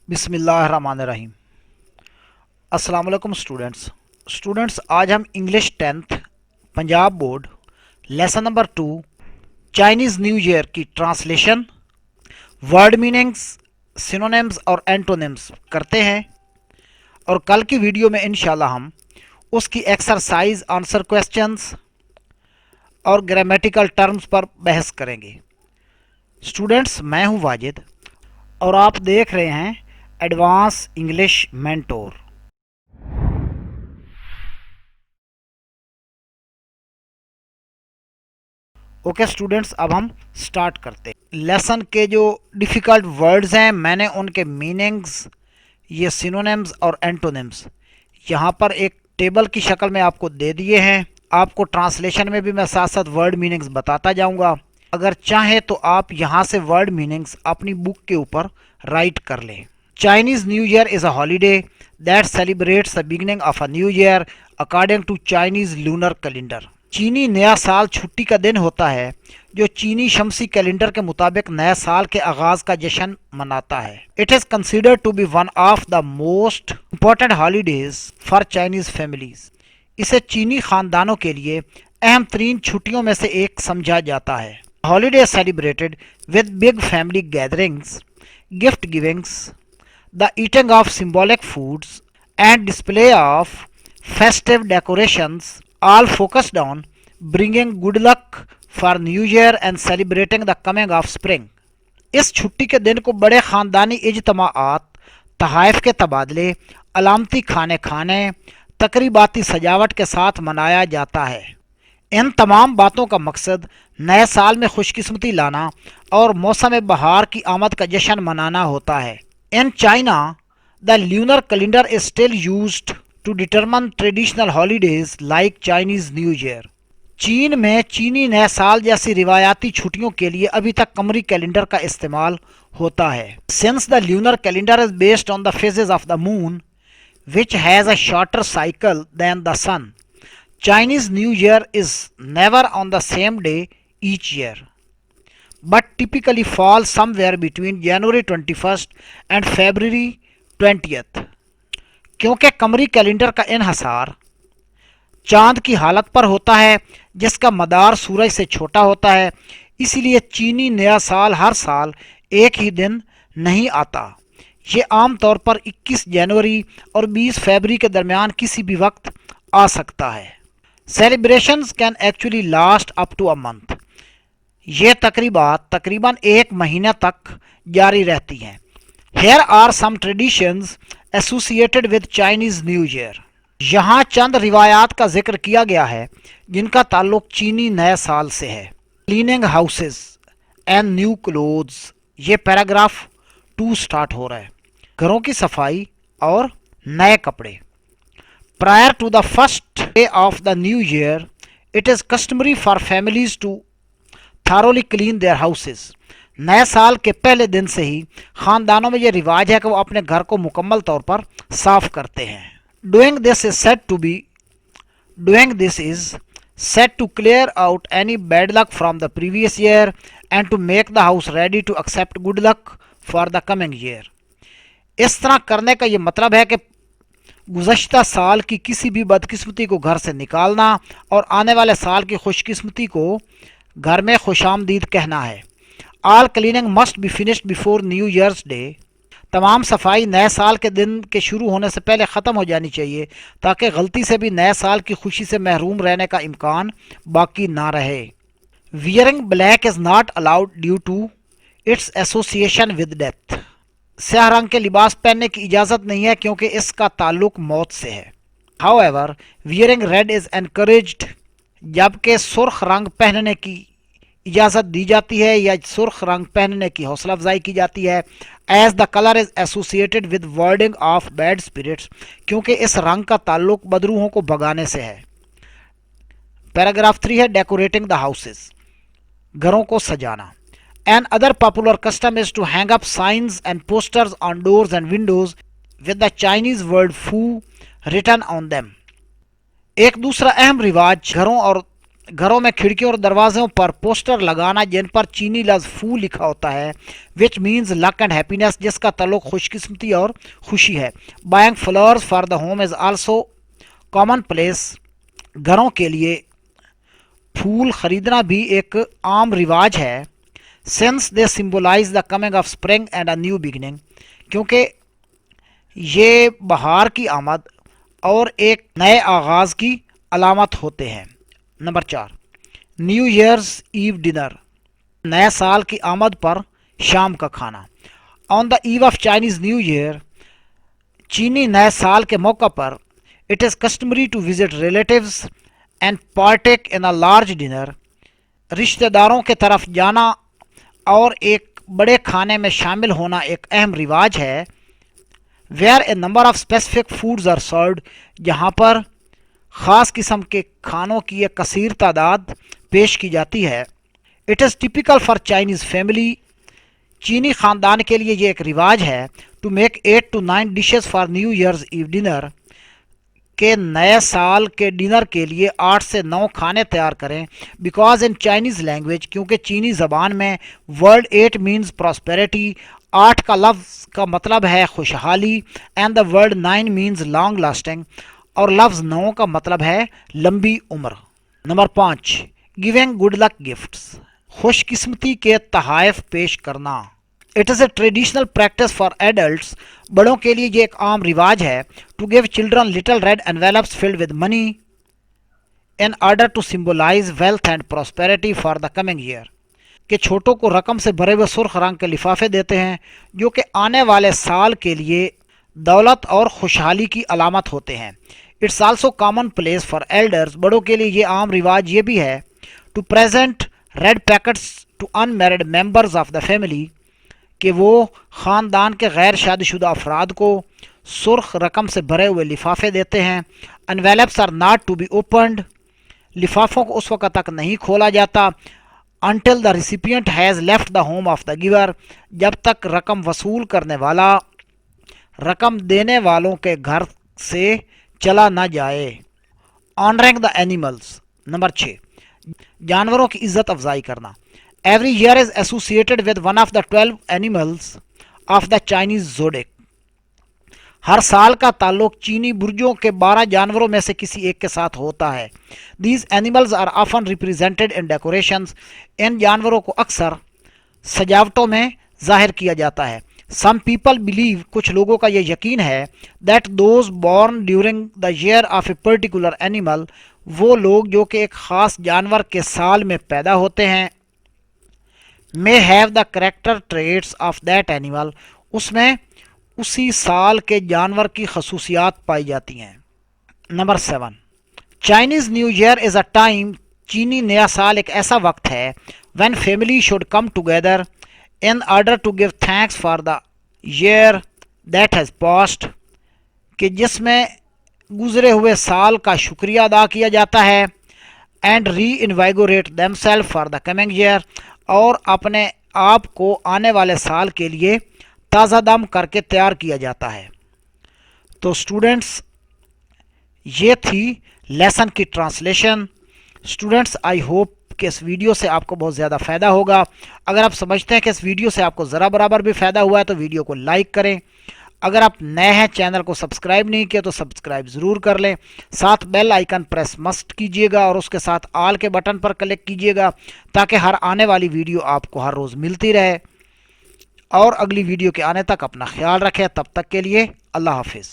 बिस्मिल्लाहिर्रहमानिर्रहीम। अस्सलाम वालेकुम स्टूडेंट्स आज हम English 10th Punjab board lesson number 2 Chinese new year की ट्रांसलेशन, वर्ड मीनिंग्स, सिनोनिम्स और एंटोनिम्स करते हैं। और कल की वीडियो में इंशाल्लाह हम उसकी एक्सरसाइज, आंसर क्वेश्चंस और ग्रामेटिकल टर्म्स पर बहस करेंगे। स्टूडेंट्स, मैं हूं वाजिद और आप देख रहे हैं advance English mentor. Okay students, अब हम स्टार्ट करते हैं। लेसन के जो डिफ़िकल्ट वर्ड्स हैं मैंने उनके मीनिंग्स, ये सिनोनिम्स और एंटोनिम्स यहाँ पर एक टेबल की शक्ल में आपको दे दिए हैं। आपको ट्रांसलेशन में भी मैं साथ साथ वर्ड मीनिंग्स बताता जाऊँगा। अगर चाहें तो आप यहाँ से वर्ड मीनिंग्स अपनी बुक के ऊपर राइट कर लें। Chinese new year is a holiday that celebrates the beginning of a new year according to Chinese lunar calendar. चीनी नया साल छुट्टी का दिन होता है जो चीनी शमसी कैलेंडर के मुताबिक नए साल के आगाज का जश्न मनाता है। It is considered to be one of the most important holidays for Chinese families. इसे चीनी खानदानों के लिए अहम तरीन छुट्टियों में से एक समझा जाता है। Holiday celebrated with big family gatherings, gift givings, the eating of symbolic foods and display of festive decorations, all focused on bringing good luck for New Year and celebrating the coming of spring. इस छुट्टी के दिन को बड़े ख़ानदानी इज्तमाआत, तहाइफ के तबादले, अलामती खाने खाने, तकरीबाती सजावट के साथ मनाया जाता है। इन तमाम बातों का मकसद नए साल में खुशकिस्मती लाना और मौसम बहार की आमद का जश्न मनाना होता है। In China the lunar calendar is still used to determine traditional holidays like Chinese New Year. चीन में चीनी नए साल जैसी रिवायाती छुट्टियों के लिए अभी तक कमरी कैलेंडर का इस्तेमाल होता है। Since the lunar calendar is based on the phases of the moon, which has a shorter cycle than the sun, Chinese New Year is never on the same day each year, but typically falls somewhere between January 21st and February 20th. क्योंकि कमरी calendar का इन्हसार चांद की हालत पर होता है जिसका मदार सूरज से छोटा होता है, इसीलिए चीनी नया साल हर साल एक ही दिन नहीं आता। ये आम तौर पर 21 जनवरी और 20 फरवरी के दरमियान किसी भी वक्त आ सकता है। Celebrations can actually last up to a month. ये तकरीबात तकरीबन एक महीने तक जारी रहती हैं। Here are some traditions associated with Chinese New Year. यहाँ चंद रिवायात का जिक्र किया गया है जिनका ताल्लुक चीनी नए साल से है। Cleaning houses and new clothes, ये पैराग्राफ 2 स्टार्ट हो रहा है। घरों की सफाई और नए कपड़े। Prior to the first day of the new year, it is customary for families to thoroughly clean their houses. नए साल के पहले दिन से ही ख़ानदानों में ये रिवाज है कि वो अपने घर को मुकम्मल तौर पर साफ़ करते हैं। Doing this is set to clear out any bad luck from the previous year and to make the house ready to accept good luck for the coming year. इस तरह करने का ये मतलब है कि गुज़श्ता साल की किसी भी बदकिस्मती को घर से निकालना और आने वाले साल की खुशकिस्मती को घर में खुशामदीद कहना है। All cleaning must be finished before new years day. तमाम सफाई नए साल के दिन के शुरू होने से पहले ख़त्म हो जानी चाहिए ताकि गलती से भी नए साल की खुशी से महरूम रहने का इम्कान बाकी ना रहे। Wearing black is not allowed due to its association with death. स्याह रंग के लिबास पहनने की इजाज़त नहीं है क्योंकि इसका ताल्लुक मौत से है। However wearing red is encouraged, जबकि सुर्ख रंग पहनने की इजाज़त दी जाती है या सुर्ख रंग पहनने की हौसला अफजाई की जाती है। As the colour is associated with warding off bad spirits, क्योंकि इस रंग का ताल्लुक बदरूहों को भगाने से है। पैराग्राफ 3 है डेकोरेटिंग द हाउसेस, घरों को सजाना। An other popular custom is to hang up signs and posters on doors and windows with the Chinese word fu written on them. एक दूसरा अहम रिवाज घरों और घरों में खिड़कियों और दरवाज़ों पर पोस्टर लगाना जिन पर चीनी लफ्ज़ फू लिखा होता है, which means luck and happiness, जिसका ताल्लुक खुशकिस्मती और खुशी है। Buying flowers for the home is also common place, घरों के लिए फूल खरीदना भी एक आम रिवाज है। Since they symbolize the coming of spring and a new beginning, क्योंकि ये बहार की आमद और एक नए आगाज़ की अलामत होते हैं। Number 4, new year's eve dinner, नए साल की आमद पर शाम का खाना। On the eve of Chinese new year, चीनी नए साल के मौका पर, it is customary to visit relatives and partake in a large dinner, रिश्तेदारों के तरफ जाना और एक बड़े खाने में शामिल होना एक अहम रिवाज है। Where a number of specific foods are served, जहाँ पर ख़ास किस्म के खानों की एक कसीर तादाद पेश की जाती है। It is typical for Chinese family, चीनी ख़ानदान के लिए ये एक रिवाज है, to make 8 to 9 dishes for new year's eve dinner, के नए साल के डिनर के लिए 8 से 9 खाने तैयार करें। बिकॉज इन चाइनीज़ लैंग्वेज, क्योंकि चीनी ज़बान में वर्ड 8 मीन्स प्रॉस्पेरिटी, 8 का लफ्ज़ का मतलब है खुशहाली, and the word 9 means long lasting, और लफ्ज़ 9 का मतलब है लंबी उम्र। Number 5, giving good luck gifts, खुशकिस्मती के तोहफ़े पेश करना। It is a traditional practice for adults, बड़ों के लिए ये एक आम रिवाज है, to give children little red envelopes filled with money in order to symbolise wealth and prosperity for the coming year, कि छोटों को रकम से भरे हुए सुर्ख रंग के लिफाफे देते हैं जो कि आने वाले साल के लिए दौलत और खुशहाली की अलामत होते हैं। It's also common place for elders, बड़ों के लिए ये आम रिवाज ये भी है, to present red packets to unmarried members of the family, कि वो ख़ानदान के गैर शादीशुदा अफराद को सुर्ख रकम से भरे हुए लिफाफे देते हैं। Envelopes are not to be opened, लिफाफों को उस वक्त तक नहीं खोला जाता, until the recipient has left the home of the giver, जब तक रकम वसूल करने वाला रकम देने वालों के घर से चला ना जाए। ऑनरिंग द एनिमल्स, नंबर 6, जानवरों की इज़्ज़त अफजाई करना। Every year is associated with one of the 12 animals of the Chinese zodiac. हर साल का ताल्लुक चीनी बुर्जों के 12 जानवरों में से किसी एक के साथ होता है। These animals are often represented in decorations. इन जानवरों को अक्सर सजावटों में जाहिर किया जाता है। Some people believe, कुछ लोगों का ये यकीन है, that those born during the year of a particular animal, वो लोग जो कि एक ख़ास जानवर के साल में पैदा होते हैं, may have the character traits of that animal, उसमें उसी साल के जानवर की खसूसियात पाई जाती हैं। Number 7, Chinese new year is a time, चीनी नया साल एक ऐसा वक्त है, when family should come together in order to give thanks for the year that has passed, कि जिसमें गुज़रे हुए साल का शुक्रिया अदा किया जाता है, and reinvigorate themselves for the coming year, और अपने आप को आने वाले साल के लिए ताज़ा दम करके तैयार किया जाता है। तो स्टूडेंट्स, ये थी लेसन की ट्रांसलेशन। स्टूडेंट्स, आई होप कि इस वीडियो से आपको बहुत ज़्यादा फ़ायदा होगा। अगर आप समझते हैं कि इस वीडियो से आपको ज़रा बराबर भी फ़ायदा हुआ है तो वीडियो को लाइक करें। अगर आप नए हैं, चैनल को सब्सक्राइब नहीं किया तो सब्सक्राइब ज़रूर कर लें। साथ बेल आइकन प्रेस मस्ट कीजिएगा और उसके साथ ऑल के बटन पर क्लिक कीजिएगा, ताकि हर आने वाली वीडियो आपको हर रोज़ मिलती रहे। और अगली वीडियो के आने तक अपना ख्याल रखें। तब तक के लिए अल्लाह हाफिज़।